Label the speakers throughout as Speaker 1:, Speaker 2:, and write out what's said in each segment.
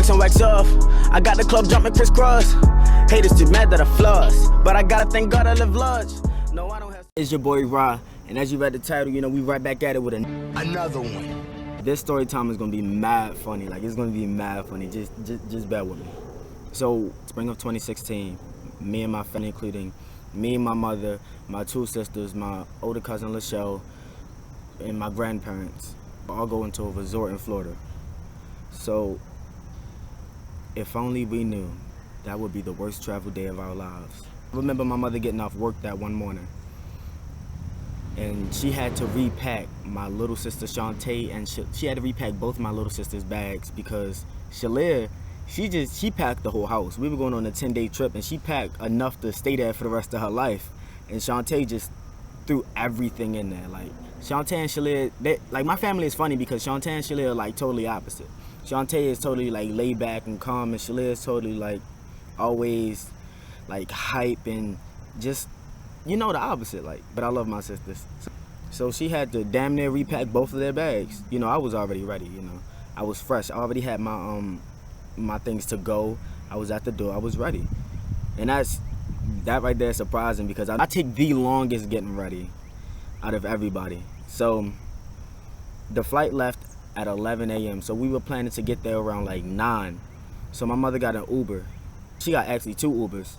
Speaker 1: wax on, wax off. I got the club jumping crisscross. Haters too mad that I floss, but I gotta thank God I live large. No, I don't have. It's your boy Ra, and as you read the title, you know we right back at it with another one. This story time is gonna be mad funny. Like, it's gonna be mad funny. Just bear with me. So, spring of 2016, me and my family, including me and my mother, my two sisters, my older cousin Lachelle, and my grandparents, all going to a resort in Florida. So, if only we knew, that would be the worst travel day of our lives. I remember my mother getting off work that one morning, and she had to repack my little sister Shantae, and she had to repack both my little sister's bags because Shalia, she packed the whole house. We were going on a 10-day trip, and she packed enough to stay there for the rest of her life, and Shantae just threw everything in there. Like, Shantae and Shalia, like, my family is funny because Shantae and Shalia are like totally opposite. Shantae is totally like laid back and calm, and Shalia is totally like always like hype and just, you know, the opposite. Like, but I love my sisters. So she had to damn near repack both of their bags. You know, I was already ready, you know. I was fresh. I already had my my things to go. I was at the door. I was ready. And that right there is surprising because I take the longest getting ready out of everybody. So the flight left at 11 a.m. So we were planning to get there around like 9. So my mother got an Uber. She got actually 2 Ubers.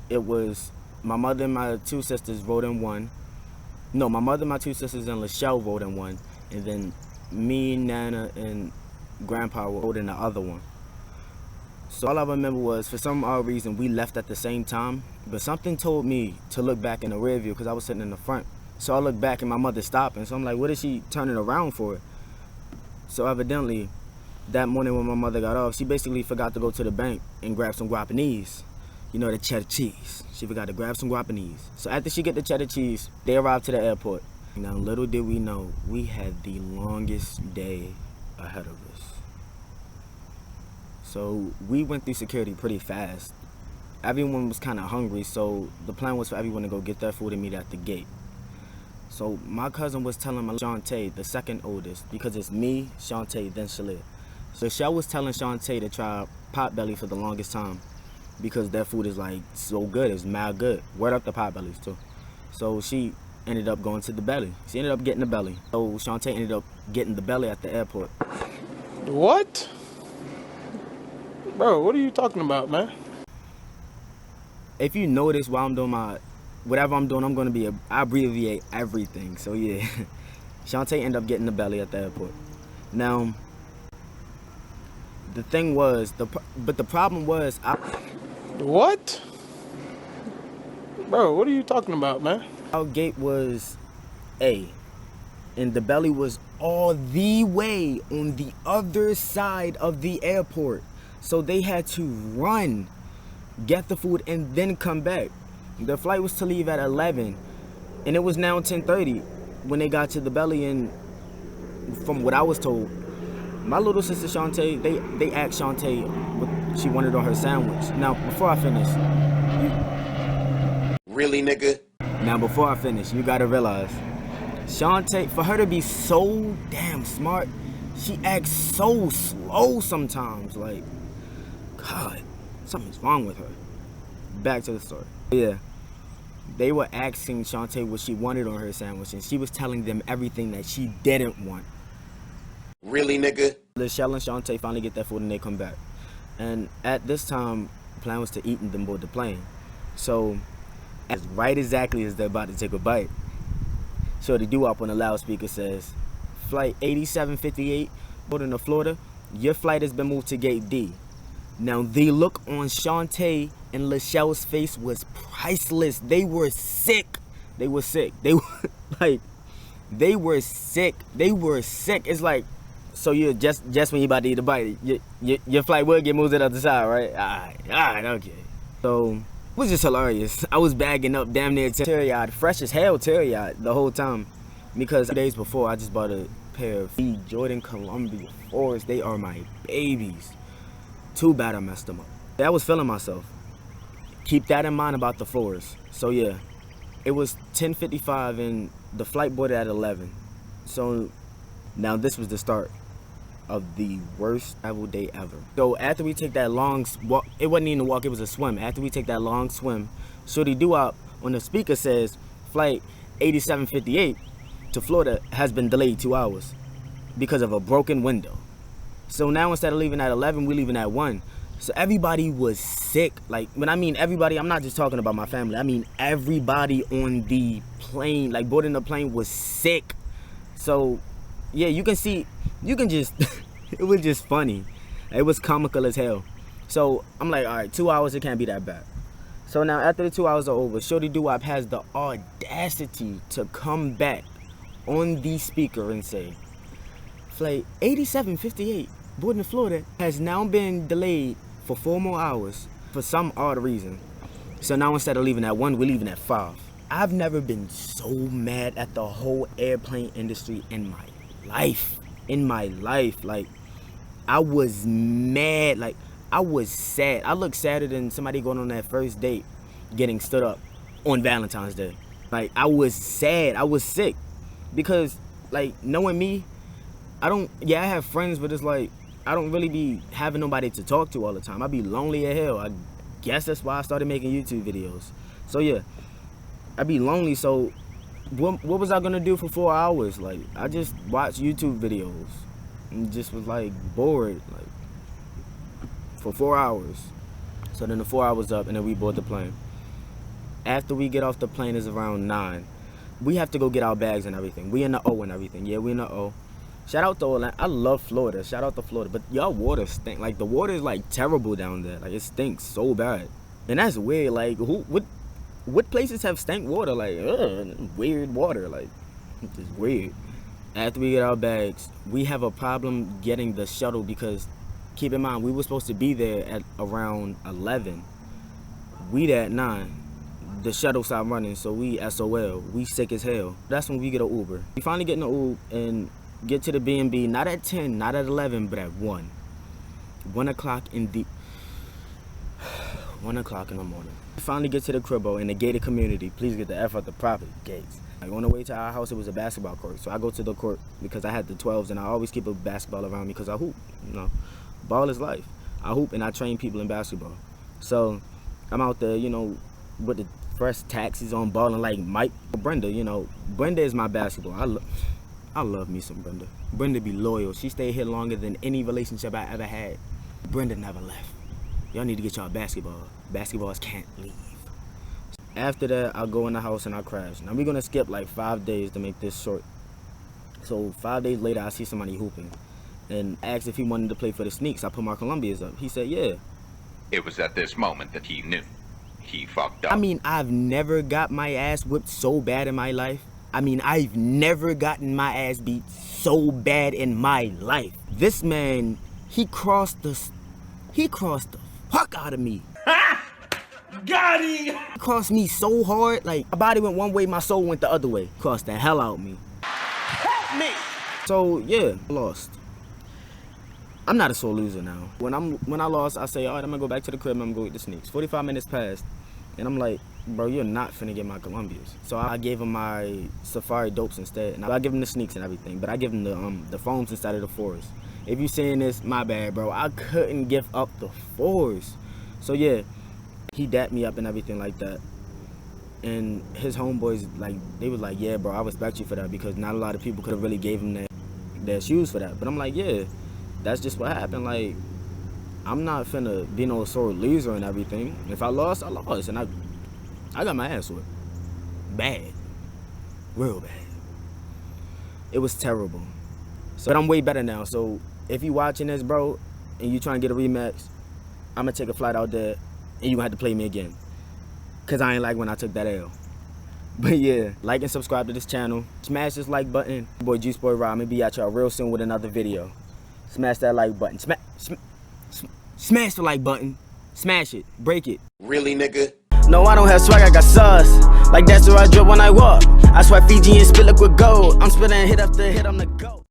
Speaker 1: It was my mother and my 2 sisters rode in one. No, my mother, my 2 sisters, and Lachelle rode in one. And then me, Nana, and Grandpa rode in the other one. So all I remember was, for some odd reason, we left at the same time. But something told me to look back in the rear view because I was sitting in the front. So I looked back and my mother stopping. So I'm like, what is she turning around for? So evidently, that morning when my mother got off, she basically forgot to go to the bank and grab some guapanese. You know, the cheddar cheese. She forgot to grab some guapanese. So after she get the cheddar cheese, they arrived to the airport. Now, little did we know, we had the longest day ahead of us. So we went through security pretty fast. Everyone was kind of hungry, so the plan was for everyone to go get their food and meet at the gate. So my cousin was telling my Shantae, the second oldest, because it's me, Shantae, then Shalia. So Shell was telling Shantae to try Potbelly for the longest time because their food is like so good, it's mad good. Word up the Potbellies too. So she ended up going to the belly. She ended up getting the belly. So Shantae ended up getting the belly at the airport.
Speaker 2: What? Bro, what are you talking about, man?
Speaker 1: If you notice while I'm doing whatever I'm doing, I'm going to I abbreviate everything. So yeah, Shantae ended up getting the belly at the airport. Now, the thing was, the problem was,
Speaker 2: What? Bro, what are you talking about, man?
Speaker 1: our gate was A, and the belly was all the way on the other side of the airport. So they had to run, get the food, and then come back. The flight was to leave at 11, and it was now 10:30 when they got to the belly. And from what I was told, my little sister Shantae, they asked Shantae what she wanted on her sandwich. Now, before I finish,
Speaker 3: Really, nigga?
Speaker 1: Now, before I finish, you gotta realize, Shantae, for her to be so damn smart, she acts so slow sometimes. Like, God, something's wrong with her. Back to the story. Yeah, they were asking Shantae what she wanted on her sandwich, and she was telling them everything that she didn't want.
Speaker 3: Really, nigga?
Speaker 1: Lachelle and Shantae finally get their food and they come back. And at this time, the plan was to eat and then board the plane. So, exactly as they're about to take a bite, Shorty doo-wop on the loudspeaker says, "Flight 8758, boarding to Florida, your flight has been moved to gate D." Now, the look on Shantae and Lachelle's face was priceless. They were sick. They were sick. They were like, they were sick. They were sick. It's like, so you're just when you're about to eat a bite, your flight will get moved to the other side, right? All right, okay. So it was just hilarious. I was bagging up damn near teary-eyed, fresh as hell teary-eyed the whole time, because 2 days before I just bought a pair of Jordan Columbia 4s. They are my babies. Too bad I messed them up. I was feeling myself. Keep that in mind about the floors. So yeah, it was 10:55 and the flight boarded at 11. So now this was the start. of the worst travel day ever. So after we take that long walk, it wasn't even a walk, it was a swim. After we take that long swim, Shorty Doo-Wop on the speaker says flight 8758 to Florida has been delayed 2 hours because of a broken window. So now instead of leaving at 11, we're leaving at 1. So everybody was sick. Like, when I mean everybody, I'm not just talking about my family. I mean everybody on the plane, like boarding the plane, was sick. So yeah, you can just, it was just funny. It was comical as hell. So I'm like, all right, 2 hours, it can't be that bad. So now after the 2 hours are over, Shorty Doo-Wop has the audacity to come back on the speaker and say, flight 8758 boarding to Florida has now been delayed for 4 more hours for some odd reason. So now instead of leaving at 1, we're leaving at 5. I've never been so mad at the whole airplane industry in my life. Like, I was mad. Like, I was sad. I looked sadder than somebody going on that first date getting stood up on Valentine's Day. Like, I was sad. I was sick. Because, like, knowing me, I have friends, but it's like, I don't really be having nobody to talk to all the time. I be lonely as hell. I guess that's why I started making YouTube videos. So yeah, I be lonely. So what was I gonna do for 4 hours? Like, I just watched YouTube videos and just was like bored, like, for 4 hours. So then the 4 hours up, and then we board the plane. After we get off the plane is around 9. We have to go get our bags and everything. We in the O and everything. Yeah, we in the O. Shout out to Orlando. I love Florida. Shout out to Florida. But y'all water stink. Like, the water is like terrible down there. Like, it stinks so bad. And that's weird. Like, what places have stank water? Like, weird water. Like, it's weird. After we get our bags, we have a problem getting the shuttle because, keep in mind, we were supposed to be there at around 11. We there at 9. The shuttle stopped running, so we SOL. We sick as hell. That's when we get an Uber. We finally get in the Uber and get to the B&B, not at 10, not at 11, but at 1. 1 o'clock in the 1 o'clock in the morning. We finally get to the cribbo in the gated community. Please get the F out the property gates. Like, on the way to our house, it was a basketball court. So I go to the court because I had the 12s, and I always keep a basketball around me because I hoop. You know, ball is life. I hoop and I train people in basketball. So I'm out there, you know, with the fresh taxis on, balling like Mike. Brenda, you know, Brenda is my basketball. I love me some Brenda. Brenda be loyal. She stayed here longer than any relationship I ever had. Brenda never left. Y'all need to get y'all basketball. Basketballs can't leave. After that, I'll go in the house and I'll crash. Now, we're going to skip like 5 days to make this short. So 5 days later, I see somebody hooping and asked if he wanted to play for the Sneaks. I put my Columbias up. He said, yeah.
Speaker 4: It was at this moment that he knew. He fucked up.
Speaker 1: I mean, I've never got my ass whipped so bad in my life. I mean, I've never gotten my ass beat so bad in my life. This man, he crossed the fuck out of me.
Speaker 2: Got him!
Speaker 1: He crossed me so hard, like, my body went one way, my soul went the other way. Crossed the hell out of me.
Speaker 2: Help me!
Speaker 1: So yeah, lost. I'm not a sore loser now. When I lost, I say, all right, I'm gonna go back to the crib and I'm gonna go get the Sneaks. 45 minutes passed, and I'm like, bro, you're not finna get my Columbias. So I gave him my Safari Dopes instead, and I give him the Sneaks and everything, but I give him the foams instead of the 4s. If you seeing this, my bad, bro. I couldn't give up the 4s. So yeah, he dapped me up and everything like that. And his homeboys, like, they was like, yeah, bro, I respect you for that, because not a lot of people could have really gave him their shoes for that. But I'm like, yeah, that's just what happened. Like, I'm not finna be no sore loser and everything. If I lost, I lost, and I got my ass whipped. Bad. Real bad. It was terrible. So, but I'm way better now. So if you watching this, bro, and you trying to get a rematch, I'm gonna take a flight out there and you gonna have to play me again. Cause I ain't like when I took that L. But yeah, like and subscribe to this channel. Smash this like button. Your boy Juice Boy Rob. I'm gonna be at y'all real soon with another video. Smash that like button. Smash the like button. Smash it. Break it.
Speaker 3: Really, nigga?
Speaker 1: No, I don't have swag, I got sauce. Like that's where I drip when I walk. I swear Fiji and spit liquid gold. I'm spitting hit after hit, I'm the GOAT.